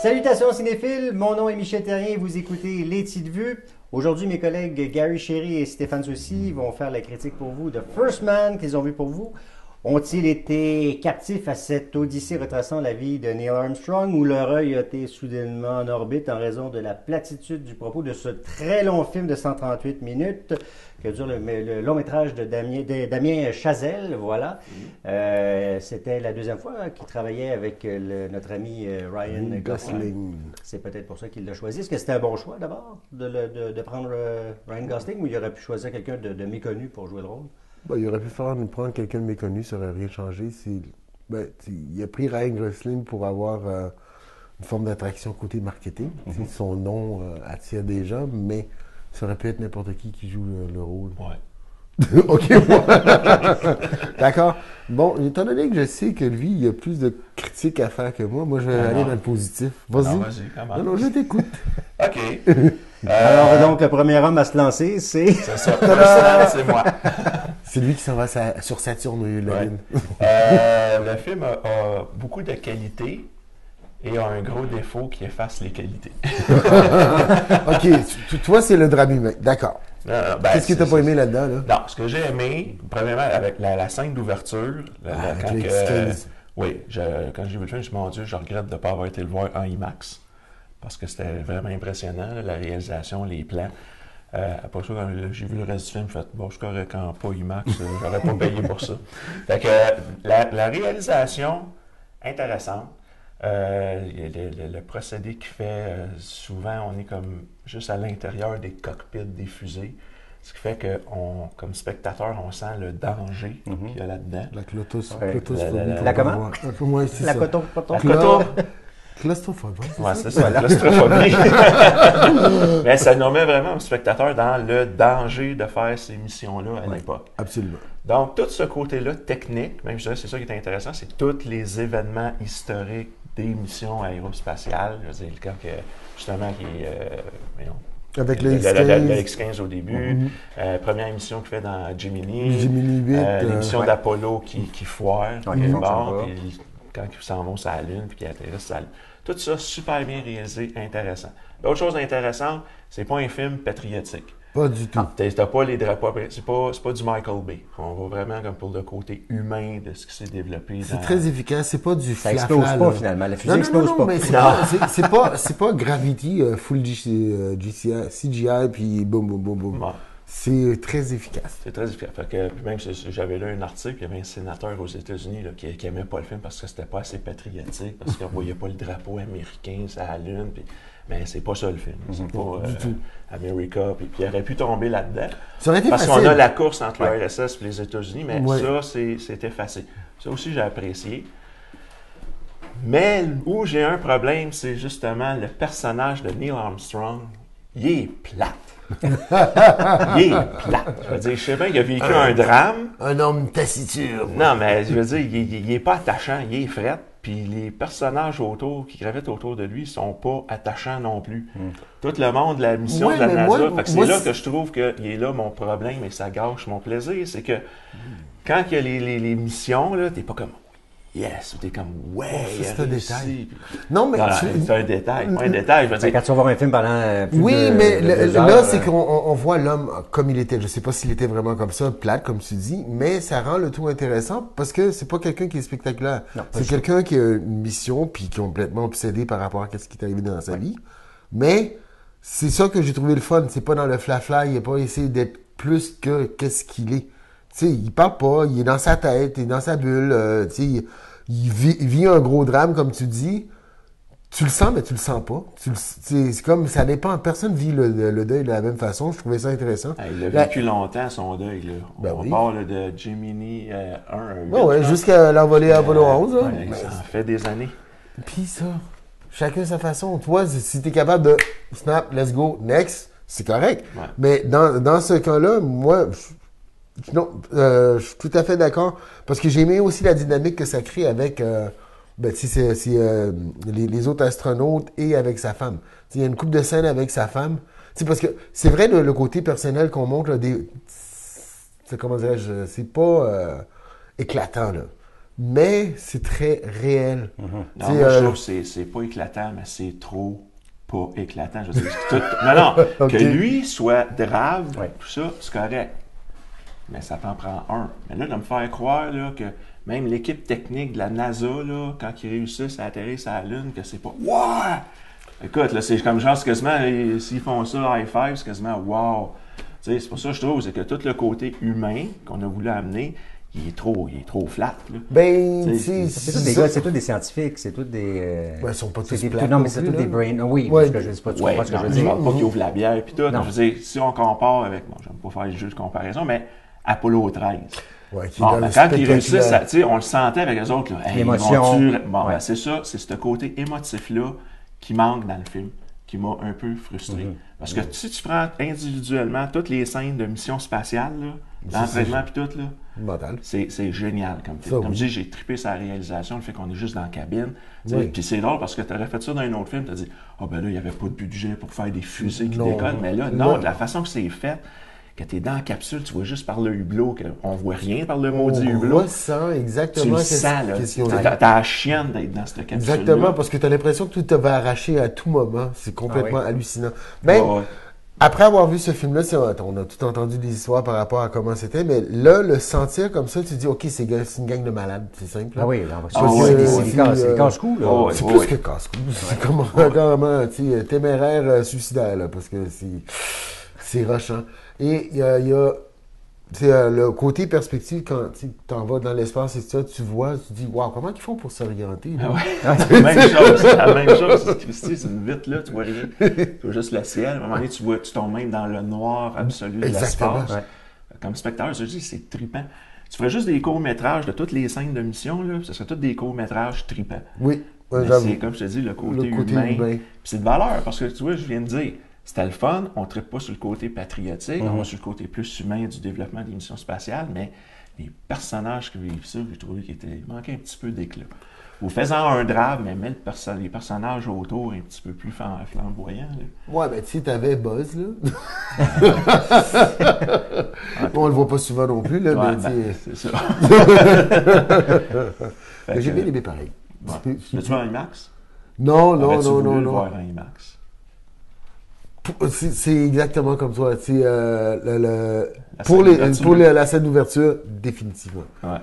Salutations cinéphiles, mon nom est Michel Terrien et vous écoutez Les Petites Vues. Aujourd'hui, mes collègues Gary Chéry et Stéphane Soucy vont faire la critique pour vous de First Man qu'ils ont vu pour vous. Ont-ils été captifs à cette odyssée retraçant la vie de Neil Armstrong ou leur œil a été soudainement en orbite en raison de la platitude du propos de ce très long film de 138 minutes que dure le long métrage de Damien Chazelle, voilà. C'était la deuxième fois qu'il travaillait avec notre ami Ryan Gosling. C'est peut-être pour ça qu'il l'a choisi. Est-ce que c'était un bon choix d'abord de prendre Ryan Gosling ou il aurait pu choisir quelqu'un de méconnu pour jouer le rôle? Il aurait pu prendre quelqu'un de méconnu, ça n'aurait rien changé. Il a pris Ryan Gosling pour avoir une forme d'attraction côté marketing. Son nom attire des gens, mais ça aurait pu être n'importe qui joue le rôle. Ouais. OK, d'accord. Bon, étant donné que je sais que lui, il a plus de critiques à faire que moi, je vais aller dans le positif. Vas-y. Non, vas-y, comment? Non, je t'écoute. OK. Alors donc, le premier homme à se lancer, c'est... C'est ça. Personnel, c'est moi. C'est lui qui s'en va sur Saturne au lieu de la Lune. Le film a beaucoup de qualités et a un gros défaut qui efface les qualités. OK, toi, c'est le drame humain. D'accord. Qu'est-ce que tu n'as pas aimé là-dedans? Là? Non, ce que j'ai aimé, premièrement, avec la scène d'ouverture, quand j'ai vu le film, je me suis dit, mon Dieu, je regrette de ne pas avoir été le voir en IMAX. Parce que c'était vraiment impressionnant, là, la réalisation, les plans. Après ça, quand j'ai vu le reste du film, j'ai fait, bon, je suis correct en pas IMAX, j'aurais pas payé pour ça. Fait que la réalisation, intéressante. Le procédé qu'il fait, souvent, on est comme juste à l'intérieur des cockpits des fusées. Ce qui fait que, comme spectateur, on sent le danger qu'il y a là-dedans. La claustrophobie. La comment? La claustrophobie. Oui, c'est ça, la claustrophobie. Mais ça nous met vraiment le spectateur dans le danger de faire ces missions-là à l'époque. Absolument. Donc, tout ce côté-là technique, même je dirais c'est ça qui est intéressant, c'est tous les événements historiques des missions aérospatiales. Je veux dire, quand justement, avec le X-15 au début, première émission qu'il fait dans Gemini 8, l'émission d'Apollo qui foire, quand ils s'en vont sur la Lune, puis qu'ils atterrissent sur la Lune. Tout ça, super bien réalisé, intéressant. L'autre chose intéressante, c'est pas un film patriotique. Pas du tout. T'as pas les drapeaux, c'est pas du Michael Bay. On va vraiment comme pour le côté humain de ce qui s'est développé. C'est très efficace, c'est pas du ça explose pas finalement, la fusée explose pas. Mais c'est pas Gravity, full CGI, puis boum, boum, boum, boum. Ouais. C'est très efficace. C'est très efficace. Fait que, même j'avais lu un article, il y avait un sénateur aux États-Unis là, qui aimait pas le film parce que c'était pas assez patriotique, parce qu'on voyait pas le drapeau américain sur la Lune. Mais c'est pas ça le film. C'est pas America. Puis il aurait pu tomber là-dedans. Ça aurait été parce facile. qu'on a la course entre l'URSS et les États-Unis, mais ça, c'est effacé. Ça aussi, j'ai apprécié. Mais où j'ai un problème, c'est justement le personnage de Neil Armstrong. Il est plate. Il est plate. Je veux dire, je sais bien qu'il a vécu un drame. Un homme taciturne. Non, mais je veux dire, il est pas attachant, il est fret. Puis les personnages qui gravitent autour de lui sont pas attachants non plus. Tout le monde de la mission de la NASA. C'est là que je trouve qu'il est là mon problème et ça gâche mon plaisir. C'est que quand il y a les missions, là, t'es pas comme yes, ou t'es comme ouais, c'est un détail. Non, mais c'est un détail, pas un détail. Je veux dire. Quand tu vas voir un film pendant plus là, c'est qu'on voit l'homme comme il était. Je sais pas s'il était vraiment comme ça, plate, comme tu dis, mais ça rend le tout intéressant parce que c'est pas quelqu'un qui est spectaculaire. C'est quelqu'un qui a une mission puis qui est complètement obsédé par rapport à ce qui est arrivé dans sa vie. Mais c'est ça que j'ai trouvé le fun. C'est pas dans le fla-fla, il n'a pas essayé d'être plus que qu'est-ce qu'il est. Tu sais, il parle pas, il est dans sa tête, il est dans sa bulle, tu sais, il vit un gros drame, comme tu dis. Tu le sens, mais tu le sens pas. C'est comme, ça dépend. Personne vit le deuil de la même façon. Je trouvais ça intéressant. Il a vécu longtemps, son deuil. Là. On parle de Gemini 1 à 8. Jusqu'à l'envolée à Apollo 11. Ça en fait des années. Puis ça, chacun sa façon. Toi, si tu es capable de snap, let's go, next, c'est correct. Ouais. Mais dans ce cas-là, moi... je suis tout à fait d'accord. Parce que j'ai aimé aussi la dynamique que ça crée avec les autres astronautes et avec sa femme. Il y a une couple de scènes avec sa femme. Parce que c'est vrai le côté personnel qu'on montre, comment dirais-je, c'est pas éclatant. Là. mais c'est très réel. Non, moi, je trouve que c'est pas éclatant, mais c'est trop pas éclatant. Je veux dire, non, que lui soit drave, tout ça, c'est correct. Mais ça t'en prend un. Mais là, de me faire croire là, que même l'équipe technique de la NASA, là, quand ils réussissent à atterrir sur la Lune, que c'est pas « Wow! » Écoute, là, c'est comme genre, c'est quasiment, s'ils font ça, high five, c'est quasiment « Wow! » C'est pour ça que je trouve, c'est que tout le côté humain qu'on a voulu amener, il est trop flat. Là. Ben, c'est tous des scientifiques, c'est tous des... ils sont pas tous plats. Non, mais c'est tous des brains. Oui, parce que je ne sais pas, tu comprends ce que je veux dire. Je ne parle pas qu'ils ouvrent la bière et tout. Je veux dire, si on compare avec, bon, je n'aime pas faire le jeu de comparaison, mais Apollo 13. Ouais, quand ils réussissent, on le sentait avec les autres. L'émotion. Ben, c'est ça, c'est ce côté émotif-là qui manque dans le film, qui m'a un peu frustré. Parce que si tu prends individuellement toutes les scènes de mission spatiale, l'entraînement et tout, c'est génial comme film. Comme je dis, j'ai trippé sa réalisation, le fait qu'on est juste dans la cabine. Puis c'est drôle parce que tu aurais fait ça dans un autre film, tu as dit « Ah ben là, il n'y avait pas de budget pour faire des fusées qui décollent. » Mais là, non, de la façon que c'est fait, que tu es dans la capsule, tu vois juste par le hublot, qu'on ne voit rien par le maudit hublot. On voit ça, exactement. Tu le sens, là. T'as la chienne d'être dans cette capsule. Exactement, parce que tu as l'impression que tout te va arracher à tout moment. C'est complètement hallucinant. Même, après avoir vu ce film-là, on a tout entendu des histoires par rapport à comment c'était, mais là, le sentir comme ça, tu te dis, OK, c'est une gang de malades, c'est simple. Là. Ah oui, c'est casse-cou, là. C'est plus que casse-cou. C'est comme carrément, téméraire suicidaire, là, parce que c'est rushant. Et il y a le côté perspective, quand tu t'en vas dans l'espace et ça, tu vois, tu dis, waouh, comment ils font pour s'orienter? C'est la même chose. Christy, c'est une vitre, là, tu vois rien. Tu vois juste le ciel. À un moment donné, tu tombes même dans le noir absolu de l'espace. Ouais. Comme spectateur, je dis, c'est trippant. Tu ferais juste des courts-métrages de toutes les scènes de mission, là, ce serait tous des courts-métrages trippants. Oui. C'est, comme je te dis, le côté humain. Puis c'est de valeur, parce que, tu vois, je viens de dire, c'était le fun, on ne trippe pas sur le côté patriotique, on va sur le côté plus humain du développement des missions spatiales, mais les personnages qui vivent ça, j'ai trouvé qu'il manquait un petit peu d'éclat. Ou faisant un drame, mais mets les personnages autour un petit peu plus flamboyants. Là. Ouais, ben tu sais, t'avais Buzz, là. On le voit pas souvent non plus, là, mais c'est ça. Mais j'ai bien aimé pareil. L'as-tu vu en IMAX? Non. Le voir en IMAX? C'est exactement comme toi. Pour la scène d'ouverture, définitivement. Ouais.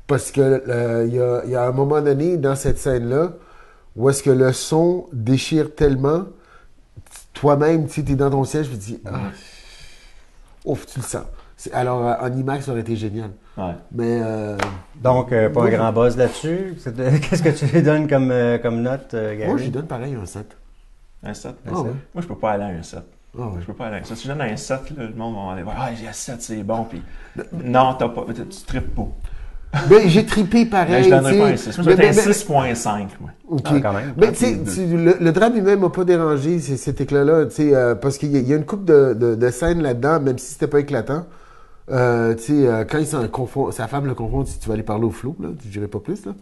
Parce que il y a un moment donné dans cette scène-là où est-ce que le son déchire tellement, toi-même, tu es dans ton siège, tu te dis, ouf, tu le sens. Alors, en IMAX, ça aurait été génial. Ouais. Mais, donc, pas un grand buzz là-dessus. Qu'est-ce que tu lui donnes comme note, Gary? Moi, je lui donne pareil un 7. Un 7? Ouais. Moi, je peux pas aller à un 7. Ouais. Je peux pas aller à un 7. Si je donne un 7, là, le monde va aller voir. Ah, il y a 7, c'est bon. Puis, non, tu trippes pas. Mais j'ai trippé pareil. Mais je donnerais pas un 6. Moi, je donnerais un 6.5. OK. Quand même. Mais le drame lui-même m'a pas dérangé, cet éclat-là. Parce qu'il y a une couple de scènes là-dedans, même si c'était pas éclatant. Quand sa femme le confond, tu vas aller parler au flot, là. Je dirais pas plus, là.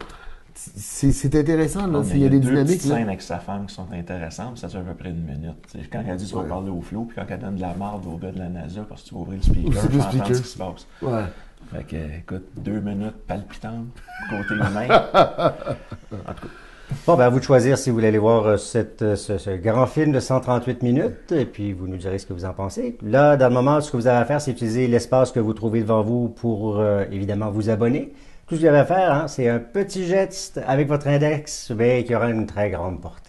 C'est intéressant, là. Il y a des dynamiques. Il y a 2 scènes avec sa femme qui sont intéressantes, ça dure à peu près 1 minute. T'sais, quand elle dit tu vas parler au flou, puis quand elle donne de la marde au gars de la NASA parce que tu vas ouvrir le speaker, tu vas entendre ce qui se passe. Ouais. Fait que, écoute, 2 minutes palpitantes, côté humain. En tout cas. Bon, ben à vous de choisir si vous voulez aller voir ce grand film de 138 minutes, et puis vous nous direz ce que vous en pensez. Là, dans le moment, ce que vous avez à faire, c'est utiliser l'espace que vous trouvez devant vous pour, évidemment, vous abonner. Tout ce que vous avez à faire, c'est un petit geste avec votre index, mais qui aura une très grande portée.